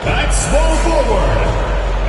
At small forward,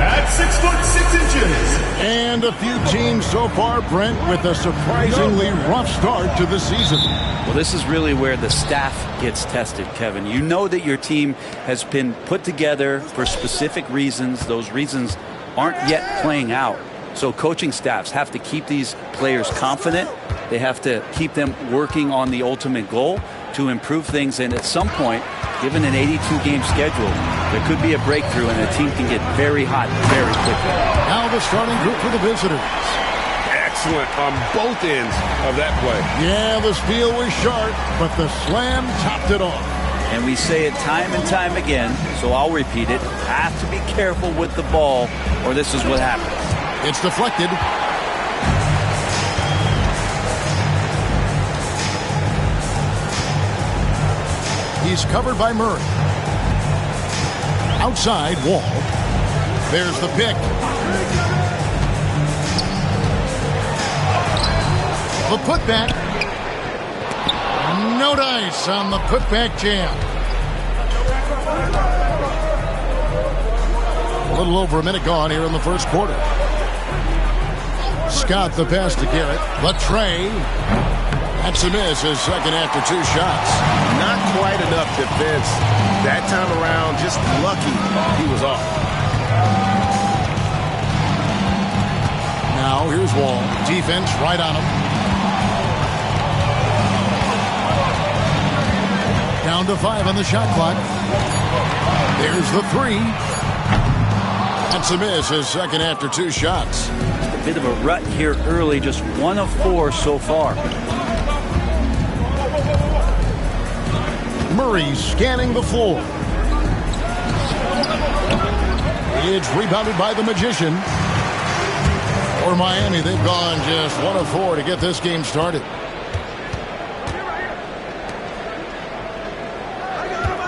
at 6'6". And a few teams so far, Brent, with a surprisingly rough start to the season. Well, this is really where the staff gets tested, Kevin. You know that your team has been put together for specific reasons. Those reasons aren't yet playing out. So coaching staffs have to keep these players confident. They have to keep them working on the ultimate goal to improve things. And at some point, given an 82-game schedule, there could be a breakthrough and the team can get very hot very quickly. Now the starting group for the visitors. Excellent on both ends of that play. Yeah, the steal was sharp, but the slam topped it off. And we say it time and time again, so I'll repeat it. Have to be careful with the ball, or this is what happens. It's deflected. He's covered by Murray. Outside, Wall. There's the pick. The putback. No dice on the putback jam. A little over a minute gone here in the first quarter. Scott the pass to Garrett. Latre. That's a miss, his second after 2 shots. Not quite enough defense that time around. Just lucky he was off. Now here's Wall. Defense right on him. Down to 5 on the shot clock. There's the 3. That's a miss, his second after 2 shots. A bit of a rut here early, just 1 of 4 so far. Murray scanning the floor. It's rebounded by the Magician. For Miami, they've gone just 1 of 4 to get this game started.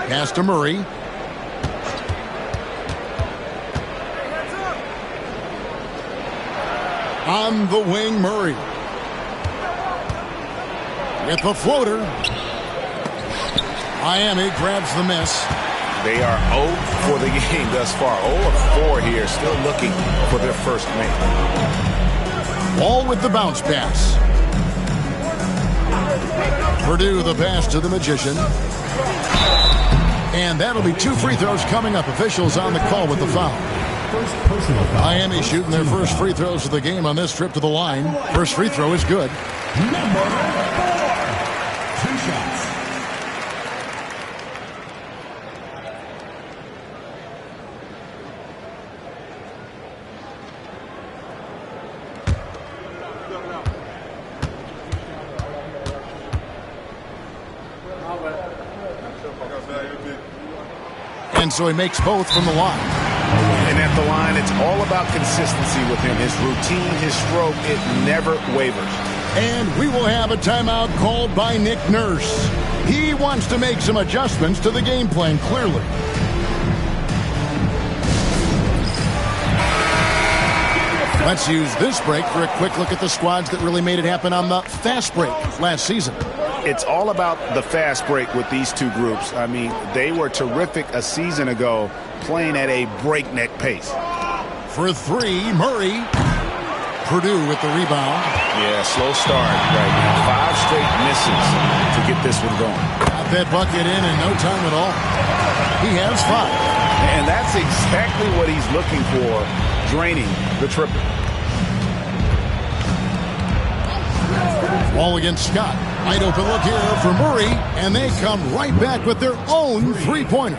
Pass to Murray. On the wing, Murray. With the floater. Miami grabs the miss. They are 0 for the game thus far. 0 of 4 here, still looking for their first make. Ball with the bounce pass. Purdue the pass to the Magician. And that'll be 2 free throws coming up. Officials on the call with the foul. Miami shooting their first free throws of the game on this trip to the line. First free throw is good. Number 4, 2 shots. And so he makes both from the line. And at the line, it's all about consistency with him. His routine, his stroke, it never wavers. And we will have a timeout called by Nick Nurse. He wants to make some adjustments to the game plan, clearly. Let's use this break for a quick look at the squads that really made it happen on the fast break last season. It's all about the fast break with these two groups. I mean, they were terrific a season ago, playing at a breakneck pace. For 3, Murray. Purdue with the rebound. Yeah, slow start right now. 5 straight misses to get this one going. Got that bucket in no time at all. He has 5. And that's exactly what he's looking for, draining the triple. Ball against Scott. Wide open look here for Murray, and they come right back with their own three-pointer.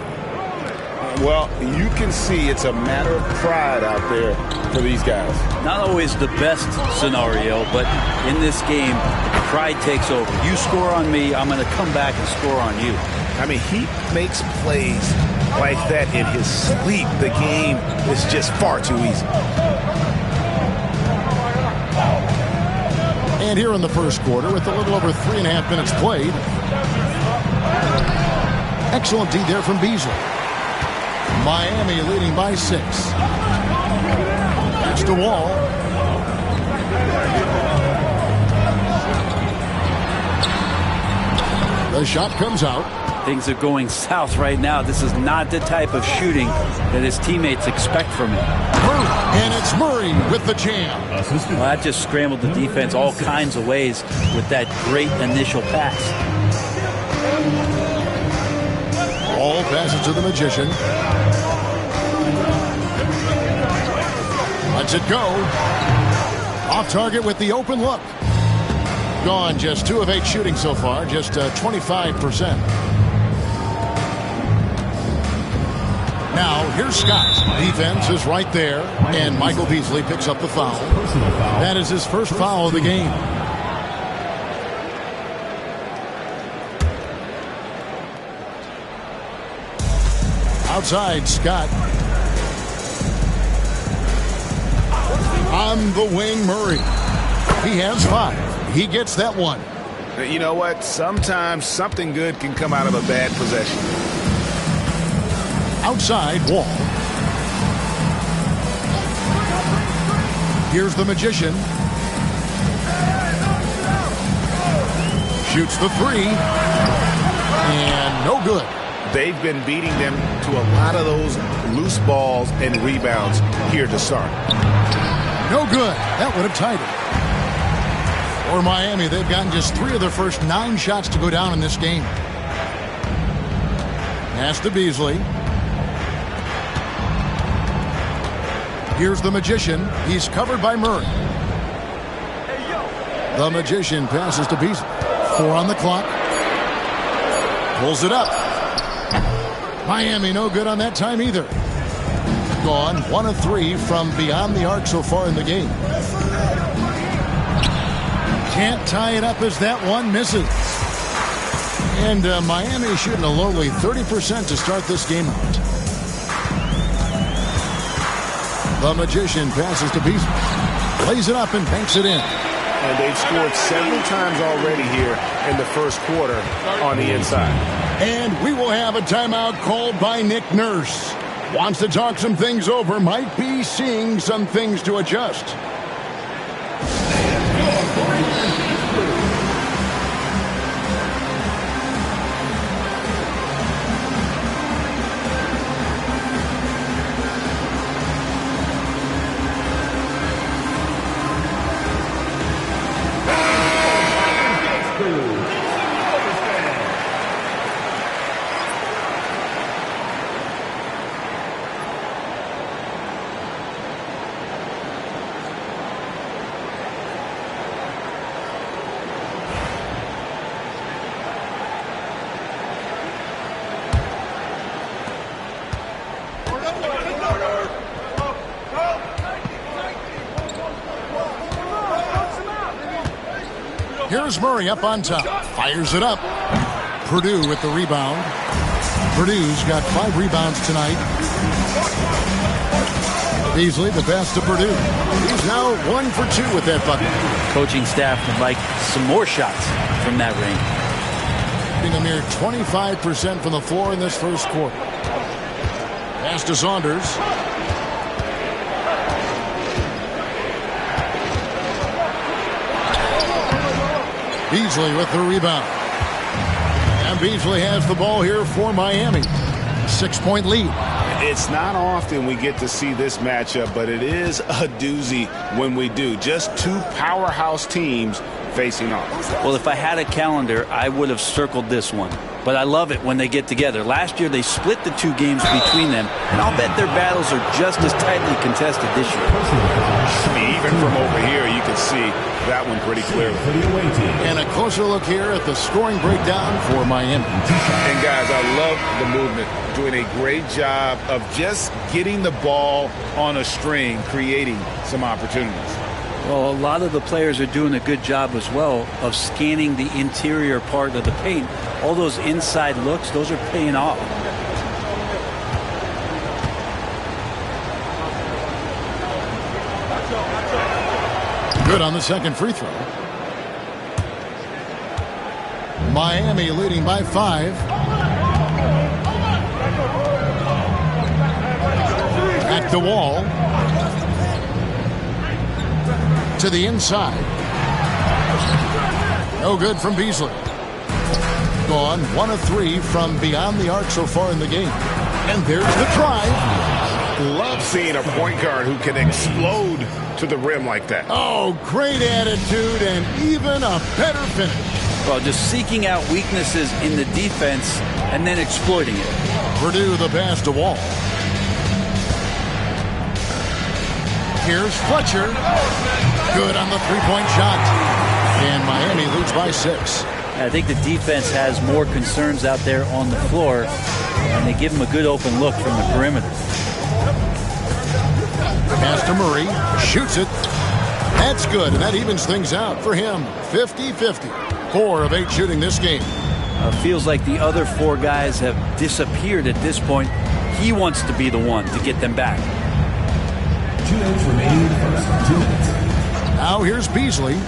Well, you can see it's a matter of pride out there for these guys. Not always the best scenario, but in this game, pride takes over. You score on me, I'm going to come back and score on you. I mean, he makes plays like that in his sleep. The game is just far too easy. And here in the first quarter, with a little over 3.5 minutes played. Excellent D there from Beasley. Miami leading by 6. That's the Wall. The shot comes out. Things are going south right now. This is not the type of shooting that his teammates expect from him. And it's Murray with the jam. Well, that just scrambled the defense all kinds of ways with that great initial pass. Ball passes to the Magician. Lets it go. Off target with the open look. Gone, just 2 of 8 shooting so far, just 25%. Now, here's Scott. Defense is right there, and Michael Beasley picks up the foul. That is his first foul of the game. Outside, Scott. On the wing, Murray. He has 5. He gets that one. You know what? Sometimes something good can come out of a bad possession. Outside, Wall. Here's the Magician. Shoots the 3. And no good. They've been beating them to a lot of those loose balls and rebounds here to start. No good. That would have tied it. For Miami, they've gotten just 3 of their first 9 shots to go down in this game. Pass to Beasley. Here's the Magician. He's covered by Murray. The Magician passes to Beasley. 4 on the clock. Pulls it up. Miami no good on that time either. Gone 1 of 3 from beyond the arc so far in the game. Can't tie it up as that one misses. And Miami shooting a lowly 30% to start this game out. The Magician passes to Beasley. Lays it up and banks it in. And they've scored several times already here in the first quarter on the inside. And we will have a timeout called by Nick Nurse. Wants to talk some things over. Might be seeing some things to adjust. Here's Murray up on top. Fires it up. Purdue with the rebound. Purdue's got 5 rebounds tonight. Beasley, the pass to Purdue. He's now 1 for 2 with that bucket. Coaching staff would like some more shots from that range. Shooting a mere 25% from the floor in this first quarter. Pass to Saunders. Beasley with the rebound. And Beasley has the ball here for Miami. 6-point lead. It's not often we get to see this matchup, but it is a doozy when we do. Just 2 powerhouse teams facing off. Well, if I had a calendar, I would have circled this one. But I love it when they get together. Last year, they split the 2 games between them, and I'll bet their battles are just as tightly contested this year. Even from over here, you can see that one pretty clearly. And a closer look here at the scoring breakdown for Miami. And guys, I love the movement. Doing a great job of just getting the ball on a string, creating some opportunities. Well, a lot of the players are doing a good job as well of scanning the interior part of the paint. All those inside looks, those are paying off. Good on the second free throw. Miami leading by 5. Back to Wall. To the inside. No good from Beasley. gone 1 of 3 from beyond the arc so far in the game. And there's the drive. Love seeing a point guard who can explode to the rim like that. Oh, great attitude and even a better finish. Well, just seeking out weaknesses in the defense and then exploiting it. Purdue the pass to Wall. Here's Fletcher. Good on the three-point shot. And Miami leads by 6. I think the defense has more concerns out there on the floor, and they give him a good open look from the perimeter. Pass to Murray. Shoots it. That's good, and that evens things out for him. 50-50. 4 of 8 shooting this game. Feels like the other 4 guys have disappeared at this point. He wants to be the one to get them back. 2 minutes remaining in the first. 2 minutes. Now here's Beasley.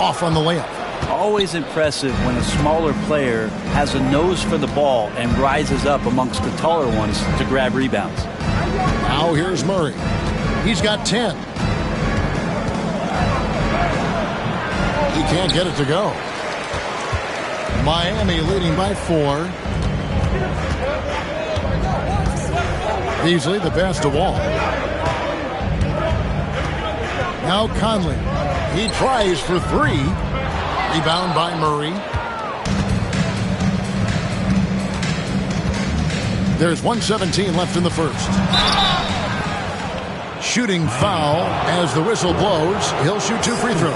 Off on the layup. Always impressive when a smaller player has a nose for the ball and rises up amongst the taller ones to grab rebounds. Now here's Murray. He's got 10. He can't get it to go. Miami leading by 4. Beasley the pass to Wall. Now Conley. He tries for 3. Rebound by Murray. There's 1:17 left in the first. Shooting foul as the whistle blows. He'll shoot 2 free throws.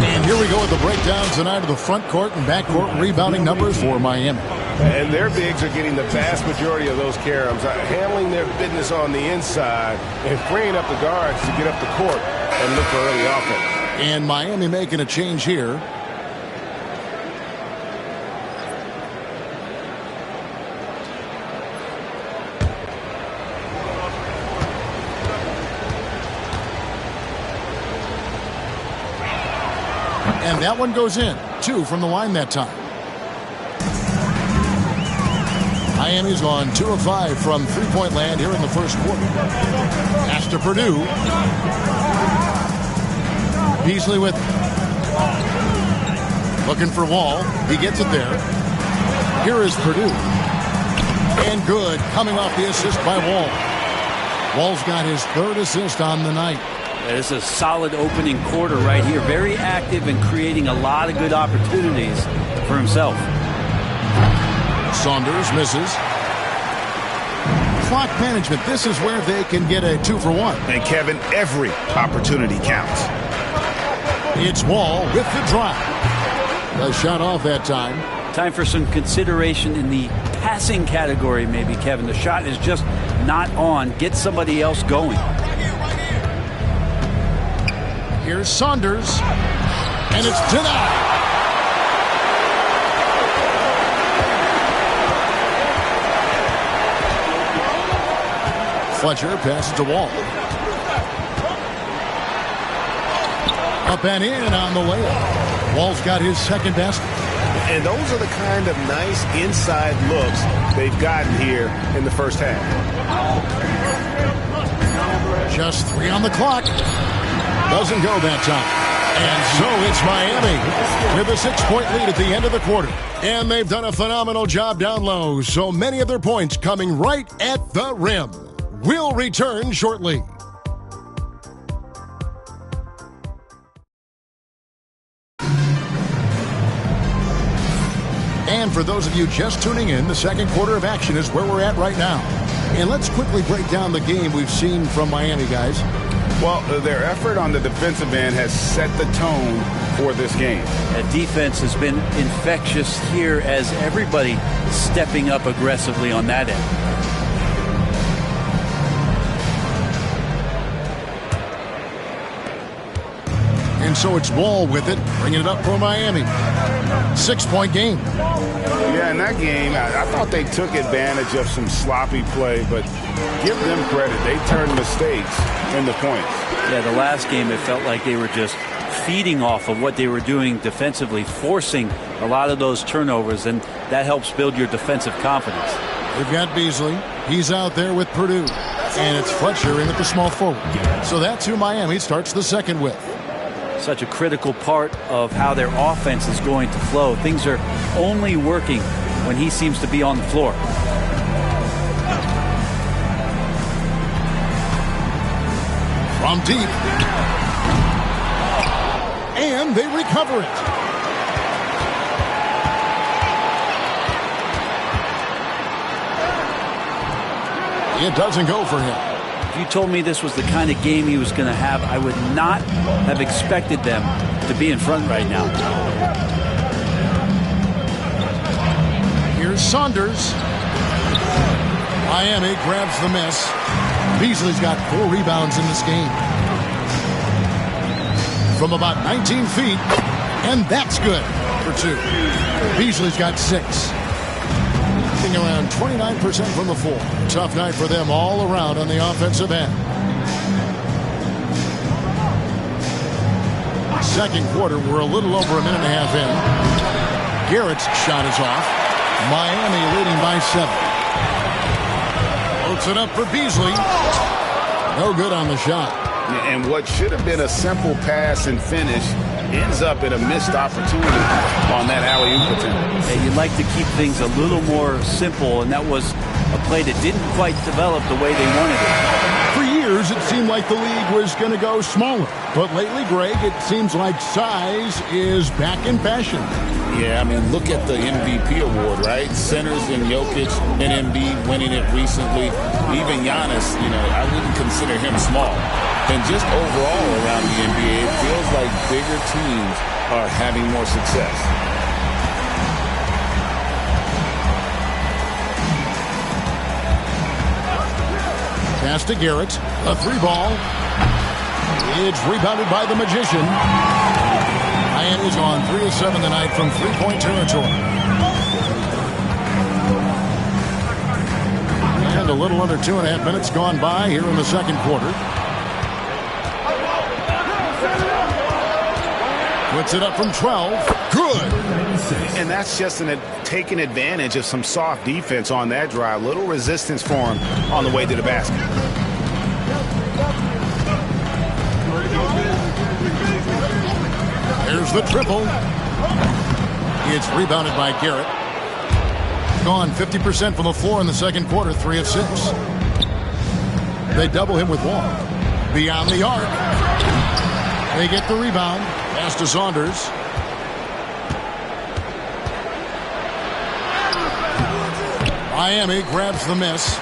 And here we go with the breakdown tonight of the front court and back court rebounding numbers for Miami. And their bigs are getting the vast majority of those caroms, handling their business on the inside and freeing up the guards to get up the court and look for early offense. And Miami making a change here. And that one goes in. 2 from the line that time. Miami's gone 2 of 5 from three-point land here in the first quarter. Pass to Purdue. Beasley with it. Looking for Wall. He gets it there. Here is Purdue. And good. Coming off the assist by Wall. Wall's got his 3rd assist on the night. It's a solid opening quarter right here. Very active and creating a lot of good opportunities for himself. Saunders misses. Clock management. This is where they can get a 2 for 1. And Kevin, every opportunity counts. It's Wall with the drive. A shot off that time. Time for some consideration in the passing category, maybe, Kevin. The shot is just not on. Get somebody else going. Here's Saunders. And it's denied. Fletcher passes to Wall. Up and in on the layup. Wall's got his 2nd basket. And those are the kind of nice inside looks they've gotten here in the first half. Just 3 on the clock. Doesn't go that time. And so it's Miami with a 6-point lead at the end of the quarter. And they've done a phenomenal job down low. So many of their points coming right at the rim. We'll return shortly. And for those of you just tuning in, the second quarter of action is where we're at right now. And let's quickly break down the game we've seen from Miami, guys. Well, their effort on the defensive end has set the tone for this game. That defense has been infectious here as everybody stepping up aggressively on that end. And so it's Wall with it, bringing it up for Miami. 6-point game. Yeah, in that game, I thought they took advantage of some sloppy play, but give them credit. They turned mistakes into points. Yeah, the last game, it felt like they were just feeding off of what they were doing defensively, forcing a lot of those turnovers, and that helps build your defensive confidence. We've got Beasley. He's out there with Purdue. And it's Fletcher in at the small forward. So that's who Miami starts the second with. such a critical part of how their offense is going to flow. Things are only working when he seems to be on the floor. From deep. And they recover it. It doesn't go for him. If you told me this was the kind of game he was going to have, I would not have expected them to be in front right now. Here's Saunders. Miami grabs the miss. Beasley's got 4 rebounds in this game. From about 19 feet, and that's good for 2. Beasley's got 6. Around 29% from the floor. Tough night for them all around on the offensive end. Second quarter, we're a little over a minute and a half in. Garrett's shot is off. Miami leading by 7. Puts it up for Beasley. No good on the shot. And what should have been a simple pass and finish ends up in a missed opportunity on that alley-oop attempt. Hey, you'd like to keep things a little more simple, and that was a play that didn't quite develop the way they wanted it. For years, it seemed like the league was going to go smaller. But lately, Greg, it seems like size is back in fashion. Yeah, I mean, look at the MVP award, right? Centers and Jokic and Embiid winning it recently. Even Giannis, I wouldn't consider him small. And just overall around the NBA, it feels like bigger teams are having more success. Pass to Garrett. A 3-ball. It's rebounded by the Magician. Miami's on 3 of 7 tonight from 3-point territory. And a little under 2.5 minutes gone by here in the second quarter. Puts it up from 12. Good. And that's just taking advantage of some soft defense on that drive. Little resistance for him on the way to the basket. There's the triple. It's rebounded by Garrett. Gone 50% from the floor in the second quarter, 3 of 6. They double him with Wall. Beyond the arc. They get the rebound. Pass to Saunders. Miami grabs the miss.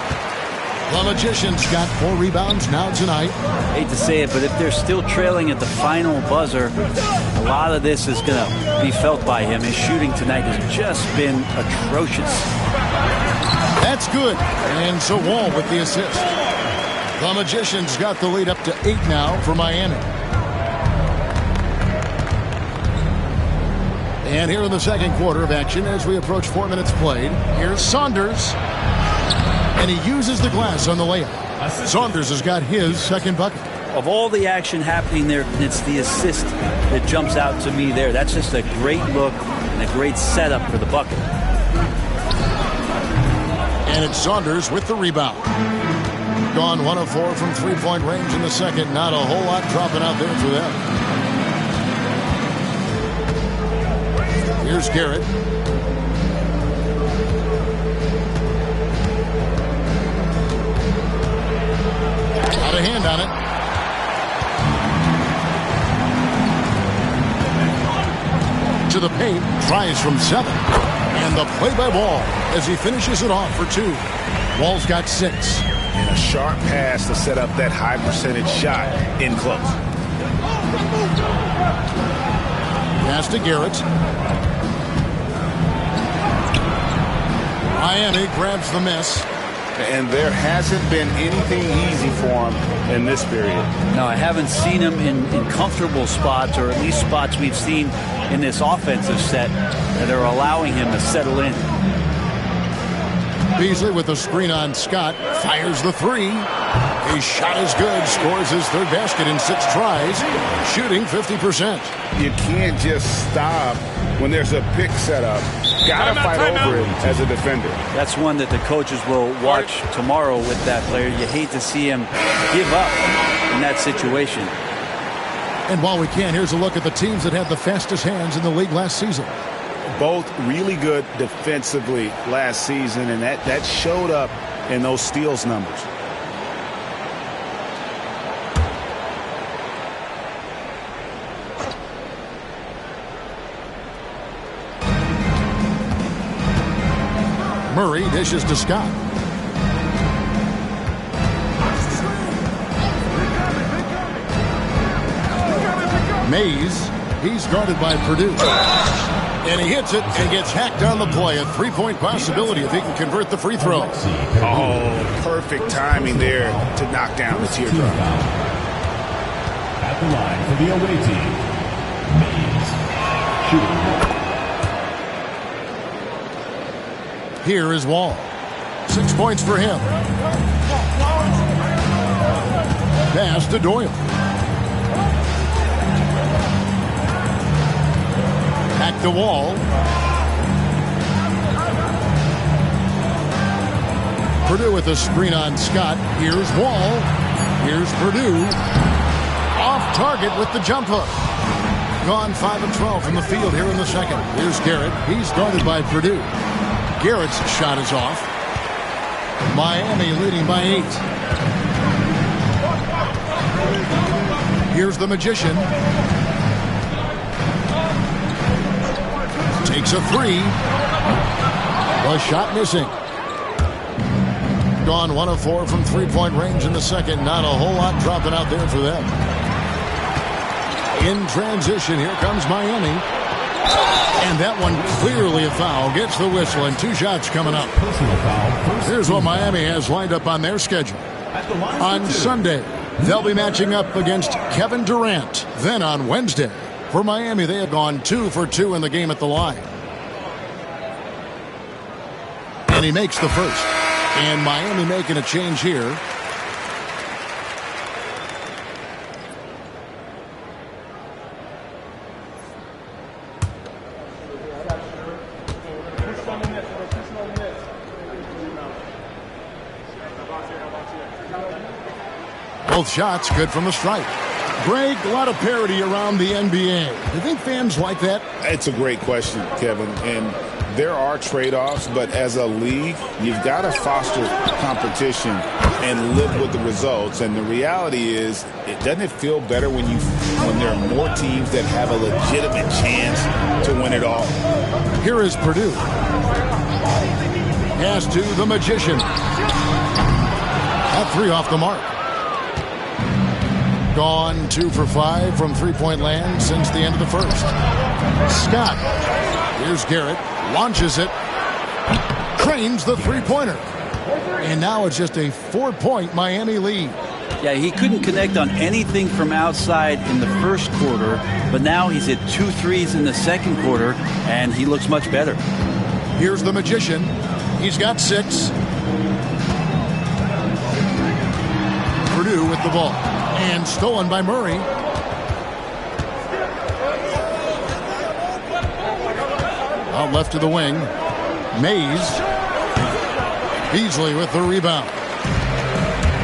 The Magician's got 4 rebounds now tonight. Hate to say it, but if they're still trailing at the final buzzer, a lot of this is going to be felt by him. His shooting tonight has just been atrocious. That's good. And so Wall with the assist. The Magician's got the lead up to 8 now for Miami. And here in the second quarter of action, as we approach 4 minutes played, here's Saunders. And he uses the glass on the layup. Saunders has got his second bucket. Of all the action happening there, it's the assist that jumps out to me there. That's just a great look and a great setup for the bucket. And it's Saunders with the rebound. Gone 1 of 4 from 3-point range in the second. Not a whole lot dropping out there for them. Here's Garrett. Got a hand on it. To the paint. Tries from 7. And the play by Wall as he finishes it off for 2. Wall's got 6. And a sharp pass to set up that high percentage shot in close. Pass to Garrett. Miami grabs the miss. And there hasn't been anything easy for him in this period. No, I haven't seen him in comfortable spots, or at least spots we've seen in this offensive set that are allowing him to settle in. Beasley with a screen on Scott. Fires the 3. His shot is good. Scores his 3rd basket in 6 tries. Shooting 50%. You can't just stop when there's a pick set up. Gotta fight over it as a defender. That's one that the coaches will watch tomorrow with that player. You hate to see him give up in that situation. And while we can, here's a look at the teams that had the fastest hands in the league last season. Both really good defensively last season, and that showed up in those steals numbers. Murray dishes to Scott. Mays, he's guarded by Purdue. And he hits it and gets hacked on the play. A three-point possibility if he can convert the free throw. Oh, perfect timing there to knock down the teardrop. At the line for the away team, Mays shooting. Here is Wall. 6 points for him. Pass to Doyle. Back to Wall. Purdue with a screen on Scott. Here's Wall. Here's Purdue. Off target with the jump hook. Gone 5 of 12 from the field here in the second. Here's Garrett. He's guarded by Purdue. Garrett's shot is off. Miami leading by 8. Here's the Magician. Takes a three. The shot missing. Gone 1 of 4 from three-point range in the second. Not a whole lot dropping out there for them. In transition, here comes Miami. And that one clearly a foul. Gets the whistle, and 2 shots coming up. Here's what Miami has lined up on their schedule. On Sunday, they'll be matching up against Kevin Durant. Then on Wednesday, for Miami, they have gone 2 for 2 in the game at the line. And he makes the first. And Miami making a change here. Both shots good from the stripe. Greg, a lot of parity around the NBA. Do you think fans like that? It's a great question, Kevin. And there are trade-offs, but as a league, you've got to foster competition and live with the results. And the reality is, doesn't it feel better when there are more teams that have a legitimate chance to win it all? Here is Purdue. Pass to the Magician. That 3 off the mark. Gone 2 for 5 from three-point land since the end of the first. Scott. Here's Garrett. Launches it. Trains the three-pointer. And now it's just a 4-point Miami lead. Yeah, he couldn't connect on anything from outside in the first quarter, but now he's hit 2 threes in the second quarter, and he looks much better. Here's the Magician. He's got 6. Purdue with the ball. And stolen by Murray. Out left to the wing. Mays. Beasley with the rebound.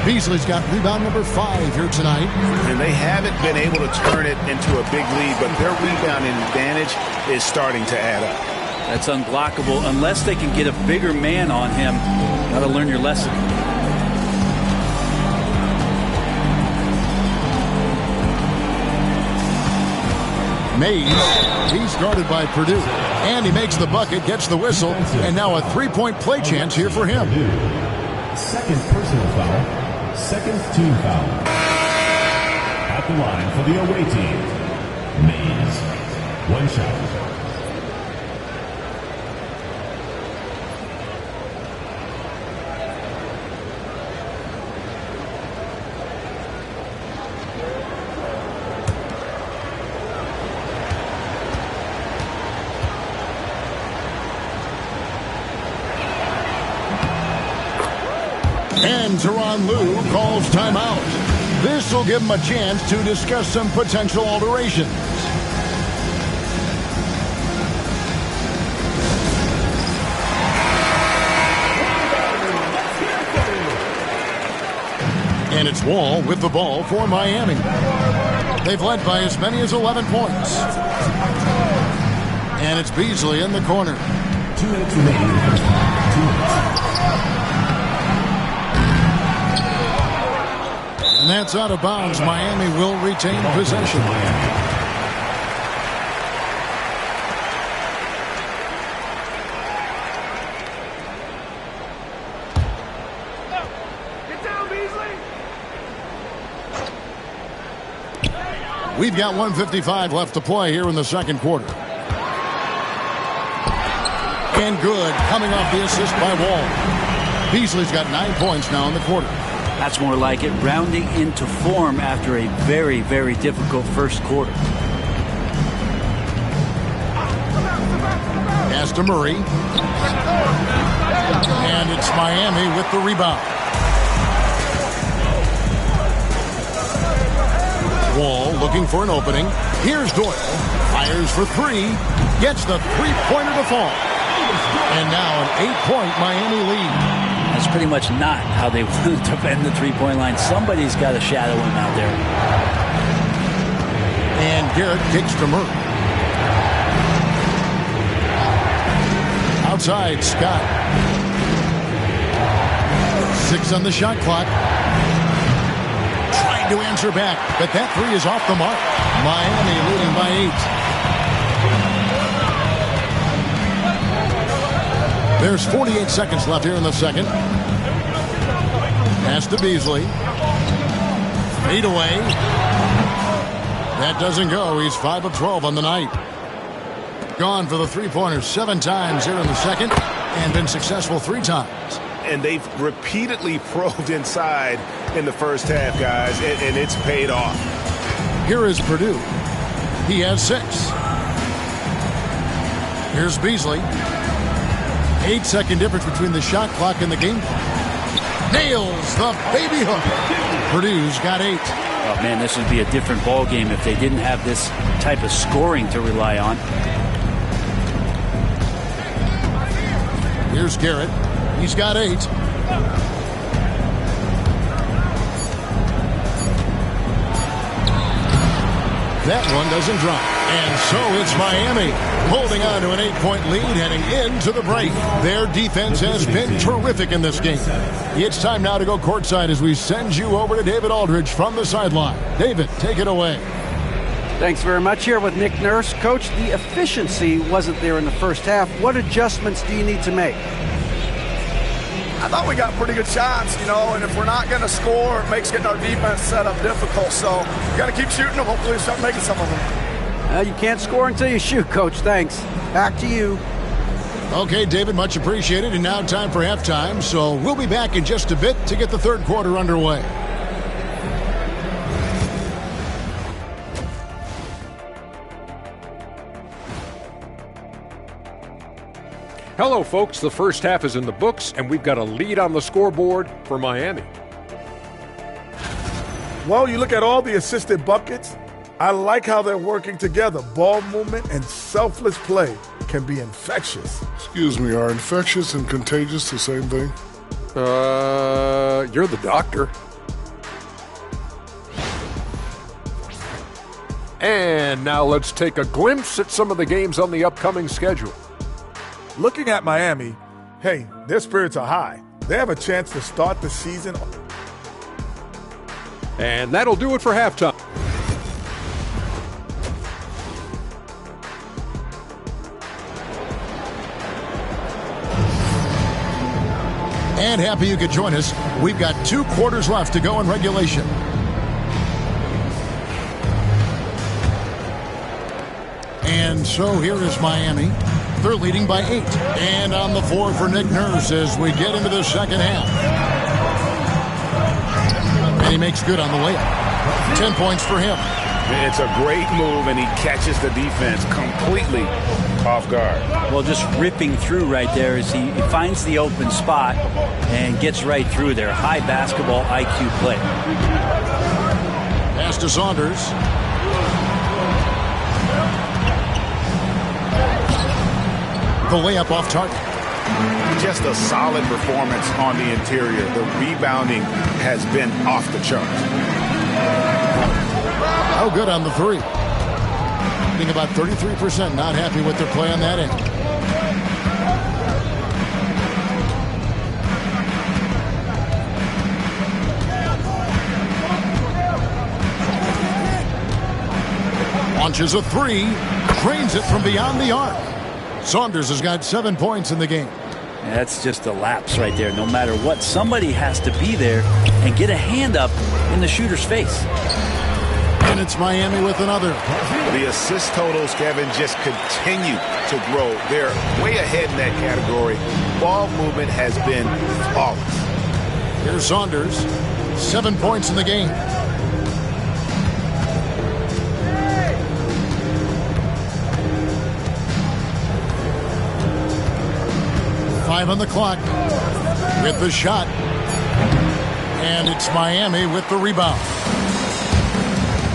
Beasley's got rebound number 5 here tonight. And they haven't been able to turn it into a big lead, but their rebounding advantage is starting to add up. That's unblockable unless they can get a bigger man on him. Got to learn your lesson. Mays, he's guarded by Purdue. And he makes the bucket, gets the whistle, and now a 3-point play chance here for him. Second personal foul, second team foul. At the line for the away team, Mays. 1 shot. And Tyronn Lue calls timeout. This will give him a chance to discuss some potential alterations. And it's Wall with the ball for Miami. They've led by as many as 11 points. And it's Beasley in the corner. 2 minutes remaining. 2 minutes. And that's out of bounds. Miami will retain possession. Get down, Beasley. We've got 1:55 left to play here in the second quarter. And good, coming off the assist by Wall. Beasley's got 9 points now in the quarter. That's more like it, rounding into form after a very, very difficult first quarter. Pass to Murray. And it's Miami with the rebound. Wall looking for an opening. Here's Doyle. Fires for 3. Gets the three-pointer to fall. And now an 8-point Miami lead. That's pretty much not how they want to defend the three-point line. Somebody's got to shadow him out there. And Garrett kicks to Murray. Outside, Scott. 6 on the shot clock. Trying to answer back, but that 3 is off the mark. Miami leading by 8. There's 48 seconds left here in the second. Pass to Beasley. Fade away. That doesn't go. He's 5 of 12 on the night. Gone for the three-pointers 7 times here in the second and been successful 3 times. And they've repeatedly probed inside in the first half, guys, and it's paid off. Here is Purdue. He has 6. Here's Beasley. 8-second difference between the shot clock and the game clock. Nails the baby hook. Purdue's got 8. Oh, man, this would be a different ball game if they didn't have this type of scoring to rely on. Here's Garrett. He's got 8. That one doesn't drop. And so it's Miami holding on to an 8-point lead heading into the break. Their defense has been terrific in this game. It's time now to go courtside as we send you over to David Aldridge from the sideline. David, take it away. Thanks very much. Here with Nick Nurse. Coach, the efficiency wasn't there in the first half. What adjustments do you need to make? I thought we got pretty good shots, and if we're not going to score, it makes getting our defense set up difficult. So we got to keep shooting them. Hopefully we start making some of them. You can't score until you shoot, Coach. Thanks. Back to you. Okay, David, much appreciated. And now time for halftime. So we'll be back in just a bit to get the third quarter underway. Hello, folks. The first half is in the books, and we've got a lead on the scoreboard for Miami. Well, you look at all the assisted buckets. I like how they're working together. Ball movement and selfless play can be infectious. Excuse me, are infectious and contagious the same thing? You're the doctor. And now let's take a glimpse at some of the games on the upcoming schedule. Looking at Miami, hey, their spirits are high. They have a chance to start the season. And that'll do it for halftime. And happy you could join us. We've got 2 quarters left to go in regulation. And so here is Miami. They're leading by 8. And on the floor for Nick Nurse as we get into the second half. And he makes good on the layup. 10 points for him. It's a great move, and he catches the defense completely off guard. Well, just ripping through right there as he finds the open spot and gets right through there. High basketball IQ play. Pass to Saunders. The layup off target. Just a solid performance on the interior. The rebounding has been off the charts. No good on the three. Being about 33%, not happy with their play on that end. Launches a three, drains it from beyond the arc. Saunders has got 7 points in the game. Yeah, that's just a lapse right there. No matter what, somebody has to be there and get a hand up in the shooter's face. And it's Miami with another. The assist totals, Kevin, just continue to grow. They're way ahead in that category. Ball movement has been flawless. Here's Saunders. 7 points in the game. Five on the clock with the shot. And it's Miami with the rebound.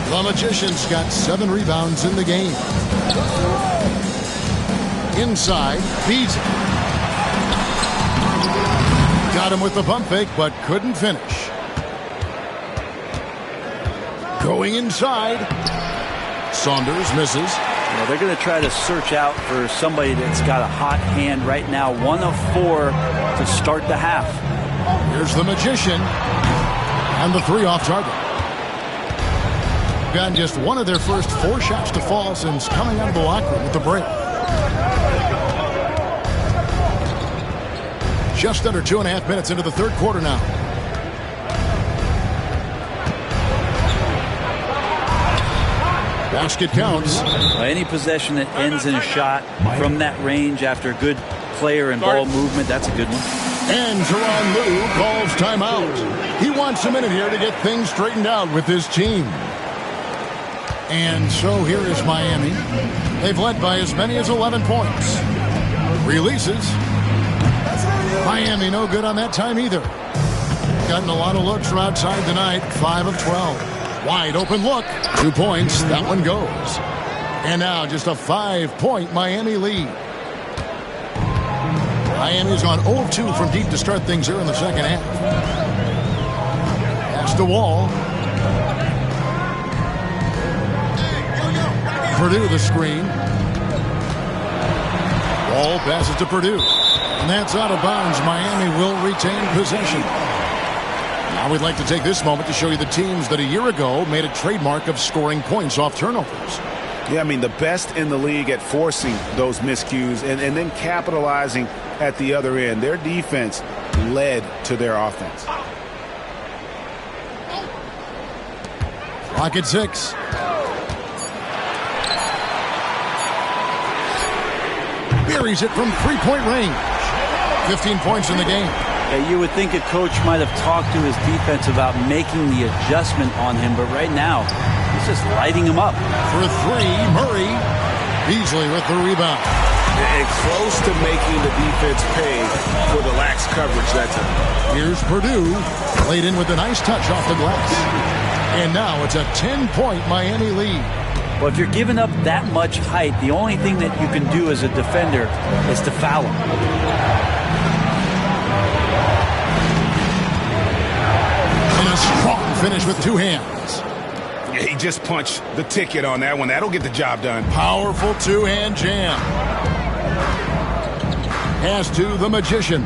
The Magicians got 7 rebounds in the game. Inside, Beasley. Got him with the pump fake, but couldn't finish. Going inside. Saunders misses. Well, they're going to try to search out for somebody that's got a hot hand right now. 1 of 4 to start the half. Here's the Magician. And the 3 off target. Gotten just one of their first 4 shots to fall since coming out of the locker room with the break. Just under 2.5 minutes into the third quarter now. Basket counts. Any possession that ends in a shot from that range after good player and ball movement, that's a good one. And Teron Lue calls timeout. He wants a minute here to get things straightened out with his team. And so here is Miami. They've led by as many as 11 points. Releases. Miami no good on that time either. Gotten a lot of looks from outside tonight. 5 of 12. Wide open look. 2 points. That one goes. And now just a 5-point Miami lead. Miami's on 0-2 from deep to start things here in the second half. Pass to Wall. Purdue the screen. Wall passes to Purdue. And that's out of bounds. Miami will retain possession. Now we'd like to take this moment to show you the teams that a year ago made a trademark of scoring points off turnovers. Yeah, I mean, the best in the league at forcing those miscues and then capitalizing at the other end. Their defense led to their offense. Clock at 6. Buries it from 3-point range. 15 points in the game. Yeah, you would think a coach might have talked to his defense about making the adjustment on him, but right now, he's just lighting him up. For 3, Murray. Beasley with the rebound. And close to making the defense pay for the lax coverage that time. Here's Purdue. Laid in with a nice touch off the glass. And now it's a 10-point Miami lead. Well, if you're giving up that much height, the only thing that you can do as a defender is to foul him. And a strong finish with 2 hands. Yeah, he just punched the ticket on that one. That'll get the job done. Powerful 2-hand jam. Pass to the Magician.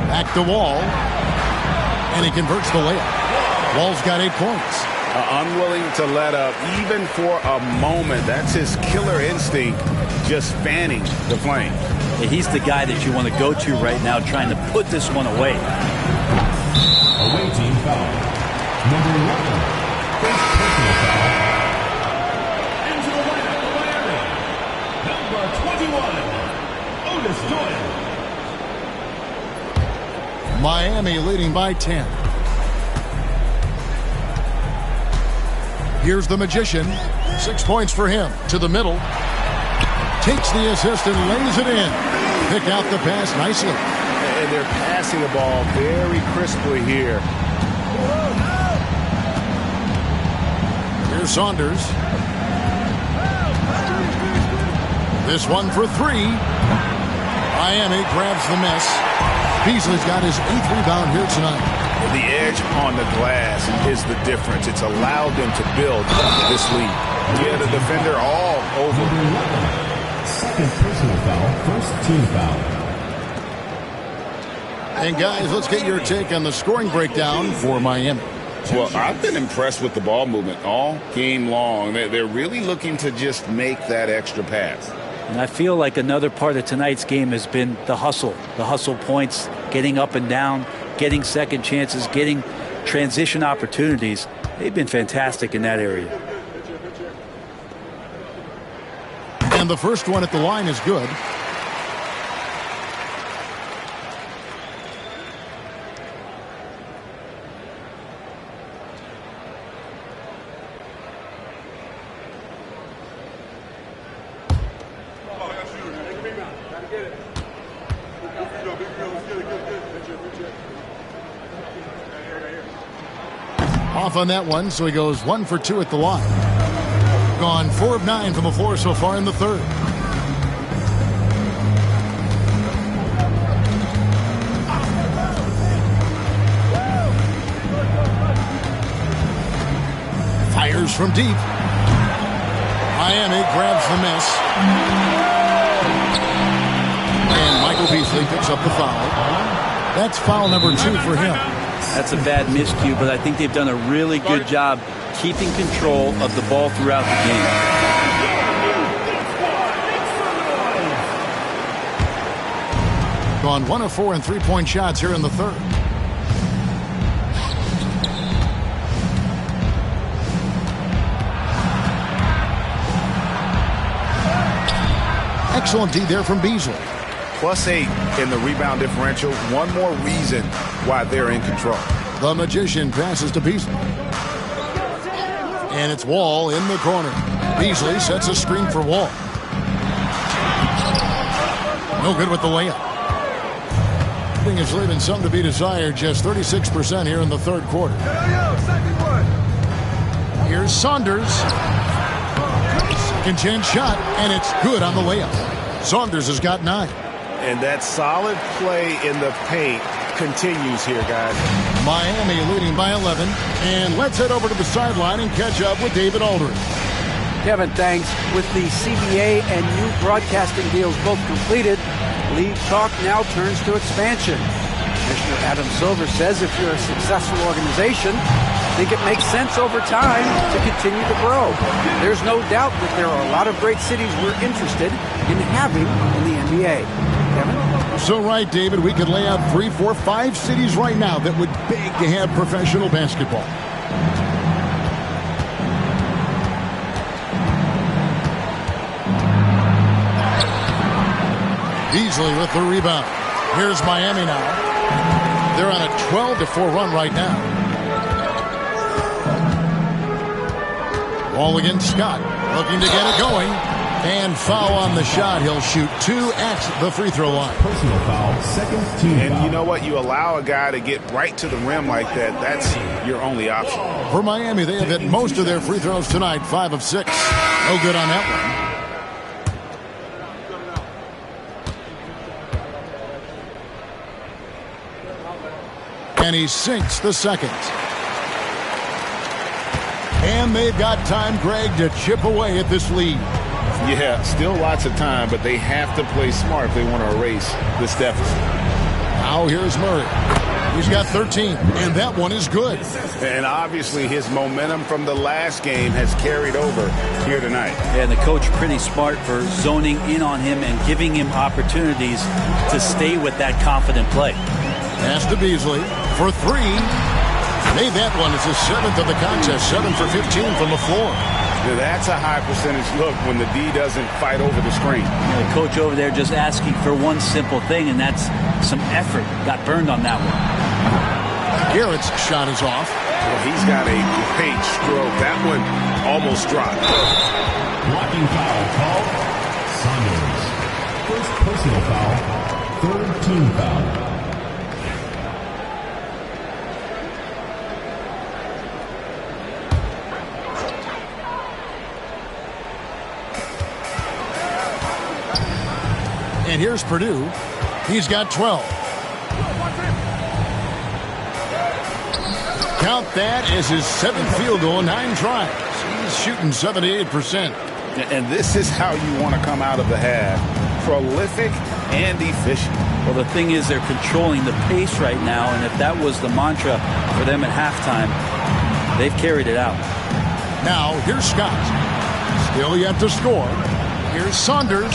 Back to Wall. And he converts the layup. Wall's got 8 points. Unwilling to let up even for a moment. That's his killer instinct, just fanning the flame. Yeah, he's the guy that you want to go to right now trying to put this one away. Away team foul. Number 11. First personal foul. Into the lineup for Miami. Number 21. Otis Doyle. Miami leading by 10. Here's the Magician. 6 points for him. To the middle. Takes the assist and lays it in. Pick out the pass nicely. And they're passing the ball very crisply here. Here's Saunders. This one for 3. Miami grabs the miss. Beasley's got his 8th rebound here tonight. The edge on the glass is the difference. It's allowed them to build this lead. Yeah, the defender all over. Second personal foul, first team foul. And guys, let's get your take on the scoring breakdown for Miami. Well, I've been impressed with the ball movement all game long. They're really looking to just make that extra pass. And I feel like another part of tonight's game has been the hustle points, getting up and down, getting second chances, getting transition opportunities. They've been fantastic in that area. And the first one at the line is good. Off on that one, so he goes 1 for 2 at the line. Gone 4 of 9 from the floor so far in the third. Fires from deep. Miami grabs the miss. And Michael Beasley picks up the foul. That's foul number 2 for him. That's a bad miscue, but I think they've done a really good job keeping control of the ball throughout the game. Gone 1 of 4 in three-point shots here in the third. Excellent D there from Beasley. +8 in the rebound differential. One more reason why they're in control. The Magician passes to Beasley. And it's Wall in the corner. Beasley sets a screen for Wall. No good with the layup. Thing is leaving some to be desired. Just 36% here in the third quarter. Here's Saunders. Second chance shot, and it's good on the layup. Saunders has got 9. And that solid play in the paint continues here, guys. Miami leading by 11. And let's head over to the sideline and catch up with David Aldridge. Kevin, thanks. With the CBA and new broadcasting deals both completed, league talk now turns to expansion. Commissioner Adam Silver says if you're a successful organization, I think it makes sense over time to continue to grow. There's no doubt that there are a lot of great cities we're interested in having in the NBA. Kevin? So right, David, we could lay out 3, 4, 5 cities right now that would beg to have professional basketball. Beasley with the rebound. Here's Miami now. They're on a 12-4 run right now. Wall against Scott. Looking to get it going. And foul on the shot. He'll shoot 2 at the free throw line. Personal foul, second team And foul. you know what? You allow a guy to get right to the rim like that. That's your only option. For Miami, they have hit most of their free throws tonight. 5 of 6. No good on that one. And he sinks the second. And they've got time, Greg, to chip away at this lead. Yeah, still lots of time, but they have to play smart if they want to erase this deficit. Now here's Murray. He's got 13, and that one is good. And obviously his momentum from the last game has carried over here tonight. And the coach pretty smart for zoning in on him and giving him opportunities to stay with that confident play. Pass to Beasley for 3. Made that one. It's his 7th of the contest. 7 for 15 from the floor. Now that's a high percentage look when the D doesn't fight over the screen. The coach over there just asking for one simple thing, and that's some effort. Got burned on that one. Garrett's shot is off. Well, he's got a great stroke. That one almost dropped. Blocking foul called. Saunders. First personal foul, third team foul. And here's Purdue. He's got 12. Count that as his 7th field goal in 9 tries. He's shooting 78%. And this is how you want to come out of the half. Prolific and efficient. Well, the thing is they're controlling the pace right now, and if that was the mantra for them at halftime, they've carried it out. Now, here's Scott. Still yet to score. Here's Saunders.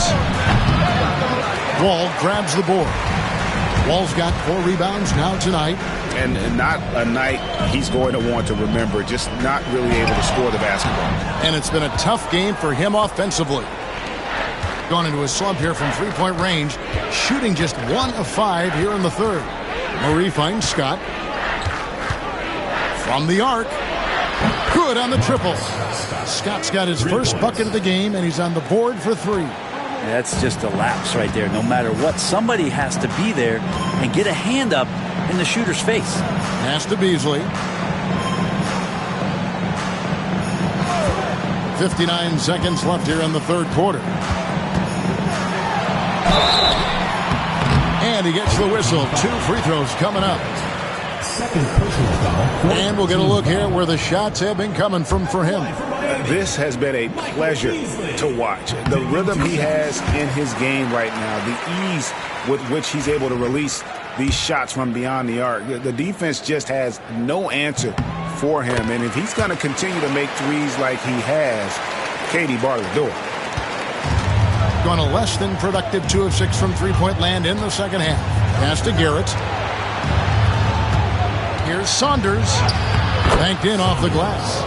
Wall grabs the board. Wall's got 4 rebounds now tonight. And not a night he's going to want to remember, just not really able to score the basketball. And it's been a tough game for him offensively. Gone into a slump here from 3-point range, shooting just 1 of 5 here in the 3rd. Murray finds Scott. From the arc. Good on the triple. Scott's got his first bucket of the game, and he's on the board for 3. That's just a lapse right there. No matter what, somebody has to be there and get a hand up in the shooter's face. Pass to Beasley. 59 seconds left here in the 3rd quarter. And he gets the whistle. 2 free throws coming up. Second personal foul. And we'll get a look here where the shots have been coming from for him. This has been a pleasure to watch. The rhythm he has in his game right now, the ease with which he's able to release these shots from beyond the arc. The defense just has no answer for him. And if he's going to continue to make threes like he has, Katie barred the door. Going a less than productive 2 of 6 from 3-point land in the second half. Pass to Garrett. Here's Saunders. Banked in off the glass.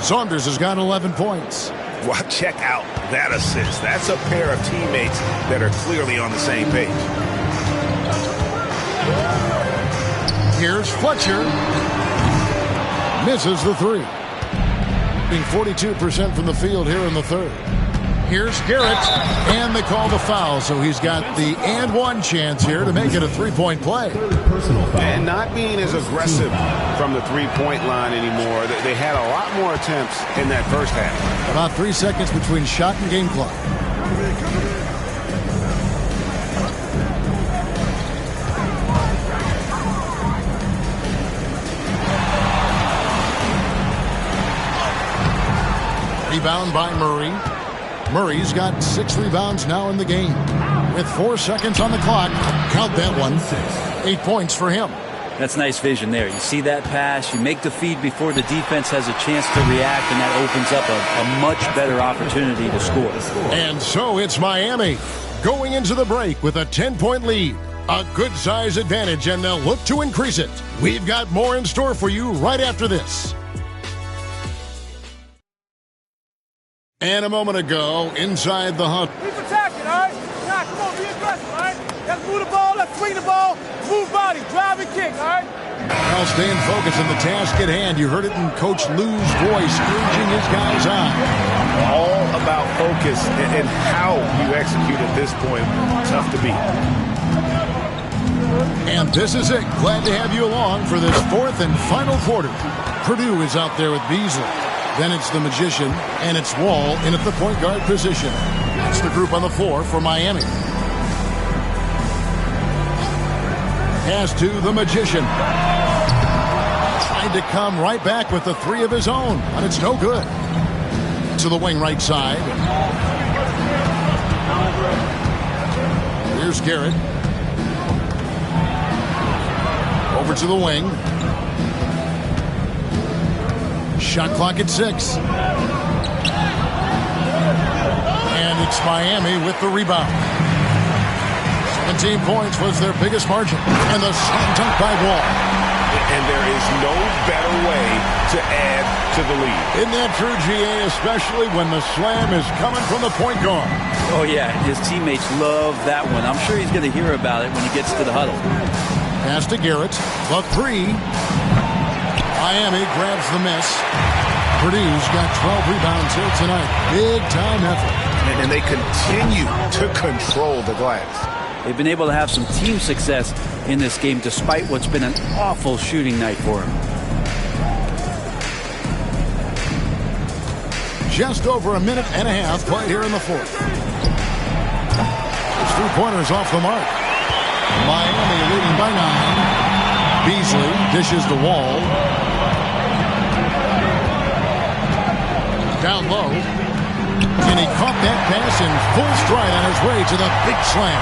Saunders has got 11 points. Well, check out that assist. That's a pair of teammates that are clearly on the same page. Here's Fletcher. Misses the 3. Being 42% from the field here in the 3rd. Here's Garrett, and they call the foul, so he's got the and 1 chance here to make it a 3-point play. And not being as aggressive from the 3-point line anymore. They had a lot more attempts in that first half. About 3 seconds between shot and game clock. Rebound by Murray. Murray's got 6 rebounds now in the game. With 4 seconds on the clock, count that one. 8 points for him. That's nice vision there. You see that pass, you make the feed before the defense has a chance to react, and that opens up a much better opportunity to score. And so it's Miami going into the break with a 10-point lead. A good size advantage, and they'll look to increase it. We've got more in store for you right after this. And a moment ago, inside the hunt. Keep attacking, all right? Now, come on, be aggressive, all right? Let's move the ball, let's swing the ball, move body, drive and kick, all right? Now staying focused on the task at hand. You heard it in Coach Lou's voice, urging his guys on. All about focus and how you execute at this point. Tough to beat. And this is it. Glad to have you along for this 4th and final quarter. Purdue is out there with Beasley. Then it's the Magician, and it's Wall in at the point guard position. That's the group on the floor for Miami. Pass to the Magician. Tried to come right back with the 3 of his own, but it's no good. To the wing right side. Here's Garrett. Over to the wing. Shot clock at 6. And it's Miami with the rebound. 17 points was their biggest margin. And the slam dunk by Wall. And there is no better way to add to the lead. Isn't that true, GA? Especially when the slam is coming from the point guard. Oh, yeah. His teammates love that one. I'm sure he's going to hear about it when he gets to the huddle. Pass to Garrett. The 3. Miami grabs the miss. Purdue's got 12 rebounds here tonight. Big time effort. And they continue to control the glass. They've been able to have some team success in this game despite what's been an awful shooting night for them. Just over a minute and a half played here in the 4th. Those 3-pointers off the mark. Miami leading by 9. Beasley dishes the Wall. Down low. And he caught that pass in full stride on his way to the big slam.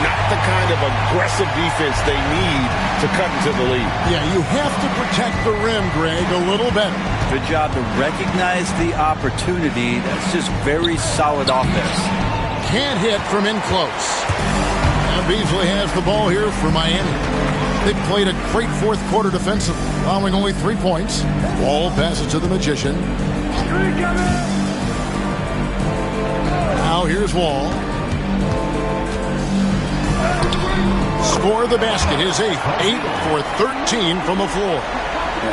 Not the kind of aggressive defense they need to cut into the lead. Yeah, you have to protect the rim, Greg, a little better. Good job to recognize the opportunity. That's just very solid offense. Can't hit from in close. Now Beasley has the ball here for Miami. They played a great fourth quarter defensively, allowing only 3 points. Wall passes to the Magician. Now here's Wall. Score the basket, his 8th. 8 for 13 from the floor.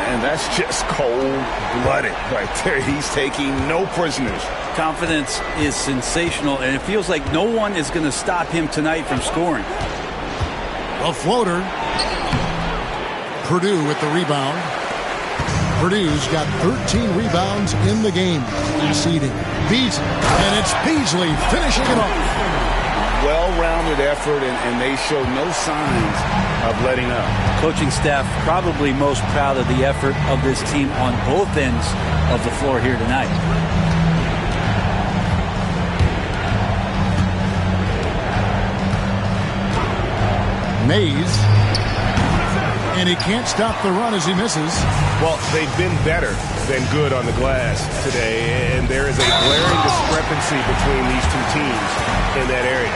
And that's just cold-blooded right there. He's taking no prisoners. Confidence is sensational, and it feels like no one is going to stop him tonight from scoring. A floater. Purdue with the rebound. Purdue's got 13 rebounds in the game. Conceding. Beasley. And it's Beasley finishing it off. Well-rounded effort, and they show no signs of letting up. Coaching staff probably most proud of the effort of this team on both ends of the floor here tonight. Mays. And he can't stop the run as he misses. Well, they've been better than good on the glass today, and there is a glaring discrepancy between these two teams in that area.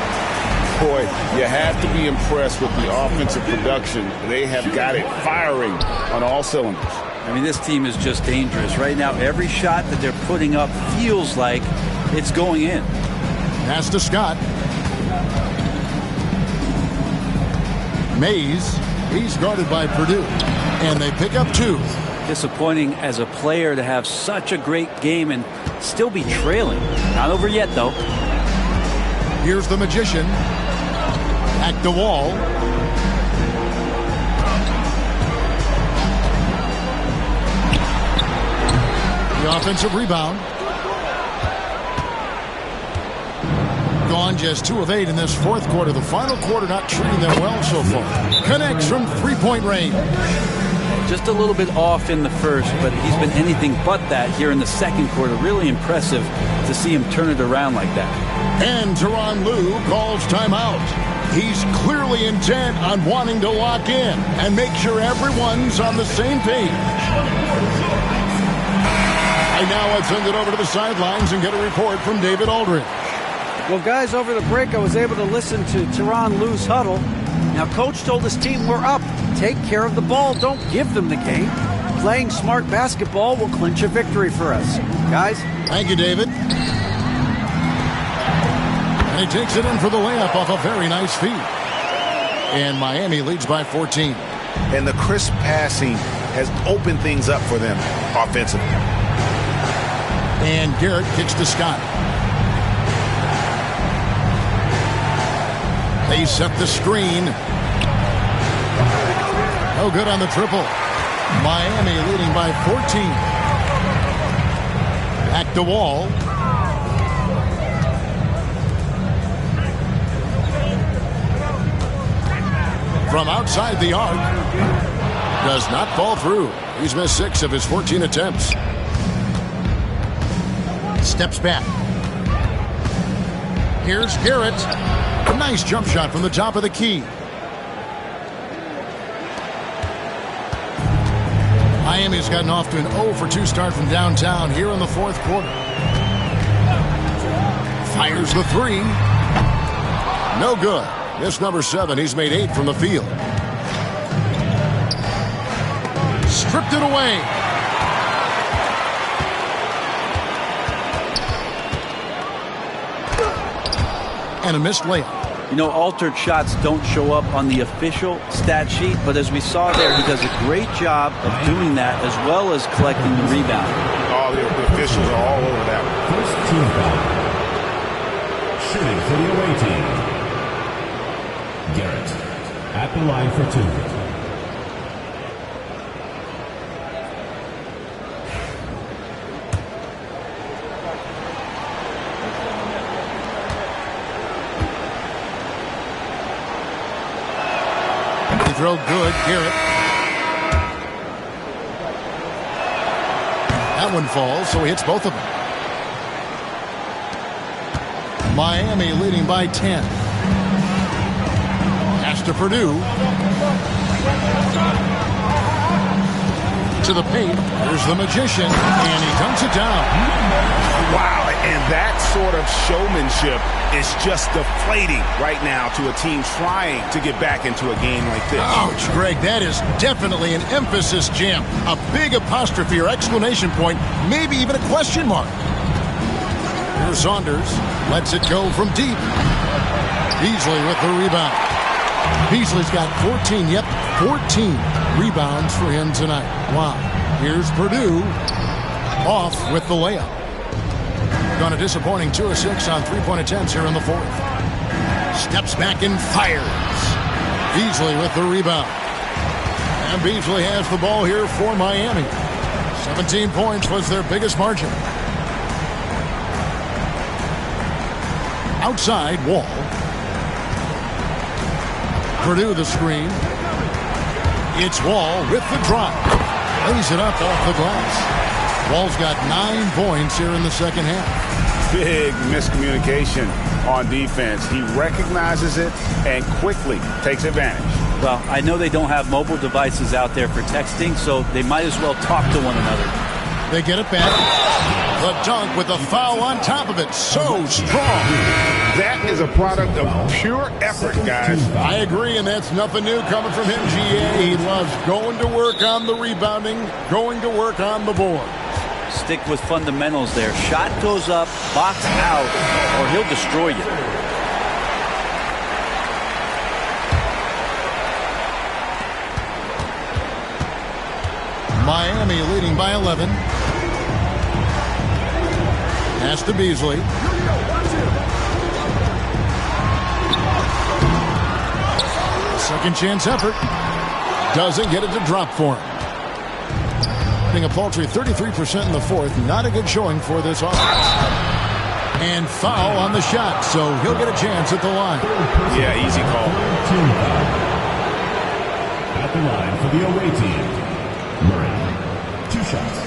Boy, you have to be impressed with the offensive production. They have got it firing on all cylinders. I mean, this team is just dangerous. Right now, every shot that they're putting up feels like it's going in. Pass to Scott. Mays. He's guarded by Purdue. And they pick up 2. Disappointing as a player to have such a great game and still be trailing. Not over yet, though. Here's the Magician. Back to Wall. The offensive rebound. Gone just 2 of 8 in this fourth quarter. The final quarter not treating them well so far. Connects from 3-point range. Just a little bit off in the first, but he's been anything but that here in the second quarter. Really impressive to see him turn it around like that. And Tyronn Lue calls timeout. He's clearly intent on wanting to lock in and make sure everyone's on the same page. And now let's send it over to the sidelines and get a report from David Aldridge. Well, guys, over the break, I was able to listen to Tyronn Lue's huddle. Now, Coach told his team, we're up. Take care of the ball. Don't give them the game. Playing smart basketball will clinch a victory for us. Guys? Thank you, David. And he takes it in for the layup off a very nice feed. And Miami leads by 14. And the crisp passing has opened things up for them offensively. And Garrett kicks to Scott. They set the screen. No good on the triple. Miami leading by 14. Back to Wall. From outside the arc. Does not fall through. He's missed 6 of his 14 attempts. Steps back. Here's Garrett. A nice jump shot from the top of the key. Miami's gotten off to an 0 for 2 start from downtown here in the fourth quarter. Fires the 3. No good. This number 7, he's made 8 from the field. Stripped it away. And a missed layup. You know, altered shots don't show up on the official stat sheet, but as we saw there, he does a great job of doing that as well as collecting the rebound. Oh, the officials are all over that. First team foul. Shooting for the away team. Garrett at the line for 2. Throw good, Garrett. That one falls, so he hits both of them. Miami leading by 10. Pass to Purdue. To the paint. Here's the magician, and he dunks it down. Wow, and that sort of showmanship is just deflating right now to a team trying to get back into a game like this. Ouch, Greg, that is definitely an emphasis jam. A big apostrophe or exclamation point, maybe even a question mark. Here's Saunders, lets it go from deep. Beasley with the rebound. Beasley's got 14 rebounds for him tonight. Wow. Here's Purdue, off with the layup. Gone a disappointing 2 of 6 on three-point attempts here in the fourth. Steps back and fires. Beasley with the rebound. And Beasley has the ball here for Miami. 17 points was their biggest margin. Outside, Wall. Purdue the screen. It's Wall with the drop. Lays it up off the glass. Wall's got 9 points here in the second half. Big miscommunication on defense. He recognizes it and quickly takes advantage. Well, I know they don't have mobile devices out there for texting, so they might as well talk to one another. They get it back. The dunk with a foul on top of it. So strong. That is a product of pure effort, guys. I agree, and that's nothing new coming from him, GA. He loves going to work on the rebounding, going to work on the board. Stick with fundamentals there. Shot goes up, box out, or he'll destroy you. Miami leading by 11. Pass to Beasley. Second chance effort. Doesn't get it to drop for him. Hitting a paltry 33% in the fourth. Not a good showing for this offense. And foul on the shot, so he'll get a chance at the line. Yeah, easy call. At the line for the away team, Murray. 2 shots.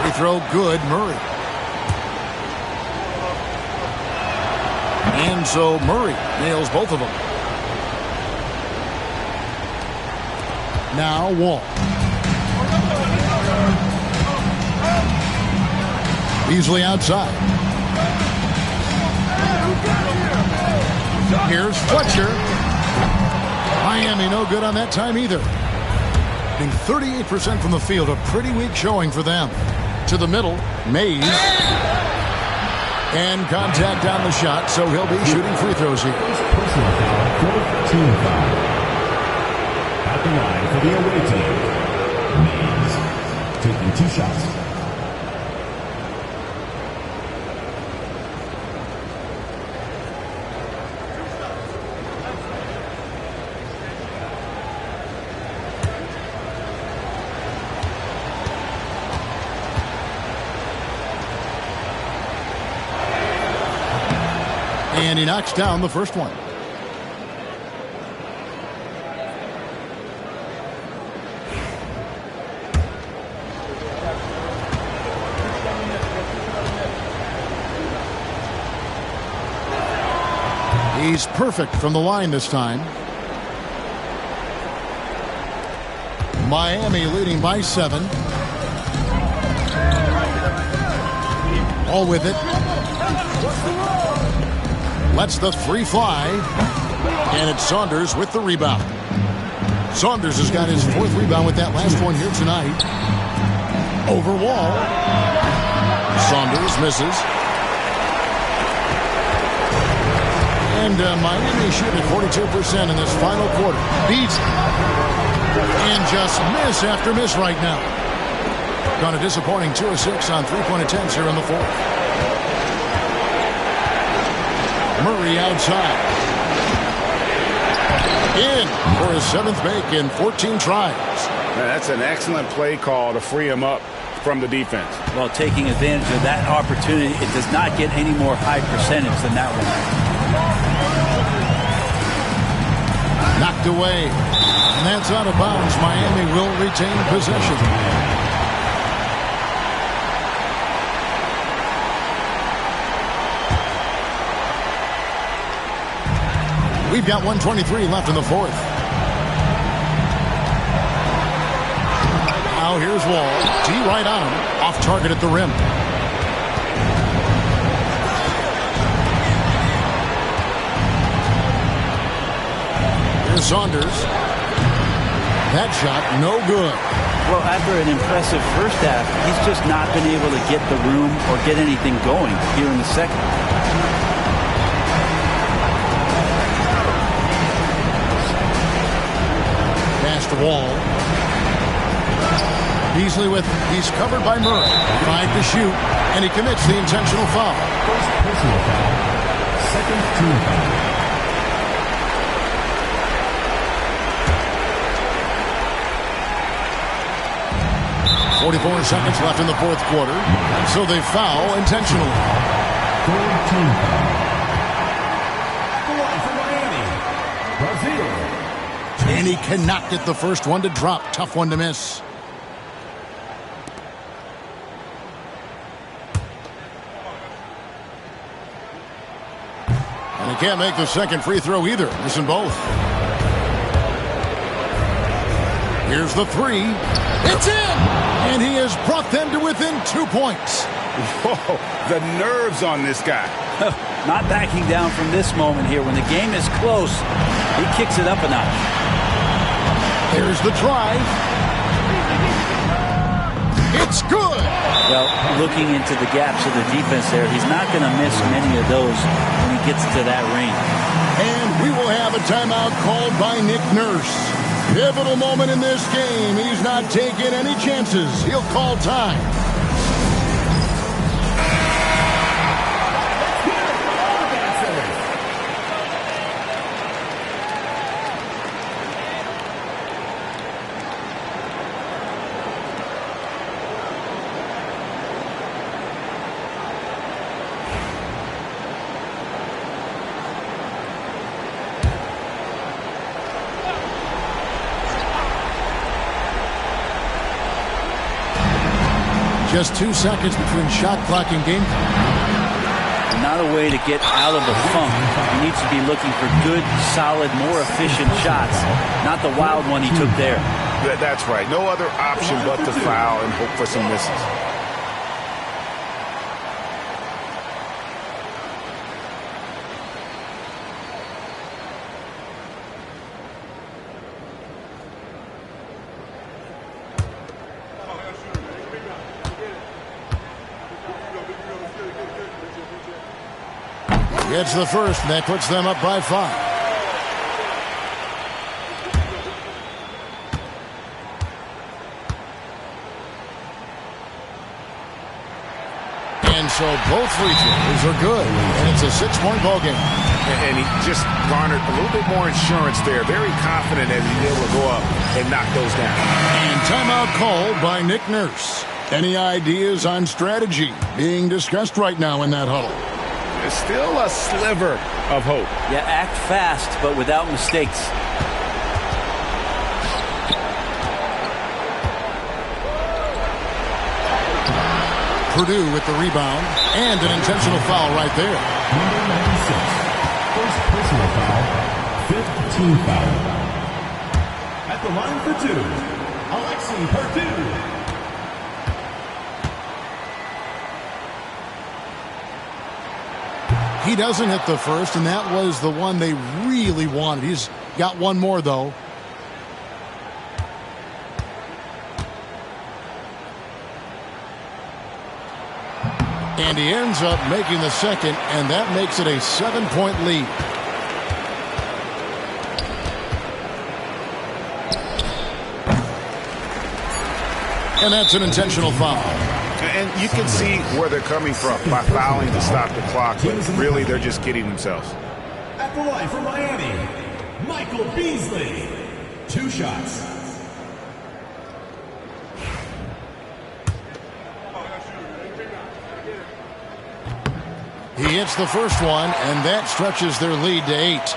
Free throw good, Murray. And so Murray nails both of them. Now Wall. Beasley outside. Here's Fletcher. Miami no good on that time either. Being 38% from the field, a pretty weak showing for them. To the middle, Mays. And contact on the shot, so he'll be shooting free throws here. Personal foul, 4th team foul. At the line for the away team, Mays taking 2 shots. And he knocks down the first one. He's perfect from the line this time. Miami leading by 7. All with it. Lets the 3 fly. And it's Saunders with the rebound. Saunders has got his 4th rebound with that last one here tonight. Over Wall. Saunders misses. And Miami shooting at 42% in this final quarter. Beats and just miss after miss right now. Gone a disappointing 2 of 6 on three-point attempts here in the fourth. Murray outside. In for his 7th make in 14 tries. That's an excellent play call to free him up from the defense. Well, taking advantage of that opportunity, it does not get any more high percentage than that one. Knocked knocked away. And that's out of bounds. Miami will retain possession. We've got 1:23 left in the fourth. Now here's Wall. D right on him. Off target at the rim. Here's Saunders. That shot, no good. Well, after an impressive first half, he's just not been able to get the room or get anything going here in the second. Wall. Beasley he's covered by Murray. 5 to shoot, and he commits the intentional foul. First personal foul. Second team foul. .44 seconds left in the fourth quarter, so they foul intentionally. Third team foul. At the line for Miami, Brazil. And he cannot get the first one to drop. Tough one to miss. And he can't make the second free throw either. Missing both. Here's the three. It's in! And he has brought them to within 2 points. Whoa, the nerves on this guy. Not backing down from this moment here. When the game is close, he kicks it up a notch. Here's the drive. It's good. Well, looking into the gaps of the defense there, he's not going to miss many of those when he gets to that range. And we will have a timeout called by Nick Nurse. Pivotal moment in this game. He's not taking any chances. He'll call time. Just 2 seconds between shot clock and game clock. Not a way to get out of the funk. He needs to be looking for good, solid, more efficient shots. Not the wild one he took there. That's right. No other option but to foul and hope for some misses. Gets the first, and that puts them up by 5. And so both free throws are good, and it's a 6-point ball game. And he just garnered a little bit more insurance there. Very confident as he's able to go up and knock those down. And timeout called by Nick Nurse. Any ideas on strategy being discussed right now in that huddle? There's still a sliver of hope. Yeah, act fast, but without mistakes. Purdue with the rebound, and an intentional foul right there. Number 96. First personal foul. Fifth team foul. At the line for 2, Alexi Purdue. He doesn't hit the first, and that was the one they really wanted. He's got one more, though. And he ends up making the second, and that makes it a 7-point lead. And that's an intentional foul. And you can see where they're coming from by fouling to stop the clock, but really they're just kidding themselves. At the line for Miami, Michael Beasley. 2 shots. He hits the first one, and that stretches their lead to 8.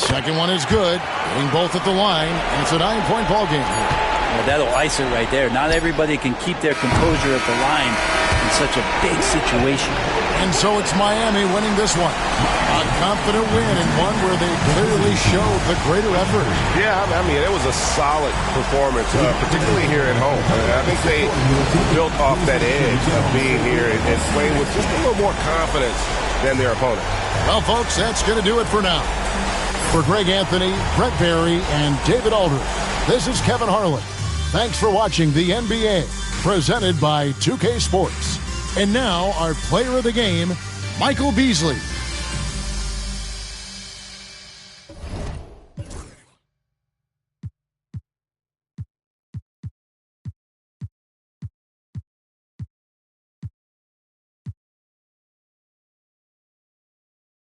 Second one is good. Hitting both at the line, and it's a 9-point ball game here. Well, that'll ice it right there. Not everybody can keep their composure at the line in such a big situation. And so it's Miami winning this one. A confident win, and one where they clearly showed the greater effort. Yeah, I mean, it was a solid performance, particularly here at home. I think they built off that edge of being here and playing with just a little more confidence than their opponent. Well, folks, that's going to do it for now. For Greg Anthony, Brett Barry, and David Aldridge, this is Kevin Harlan. Thanks for watching the NBA, presented by 2K Sports. And now, our player of the game, Michael Beasley.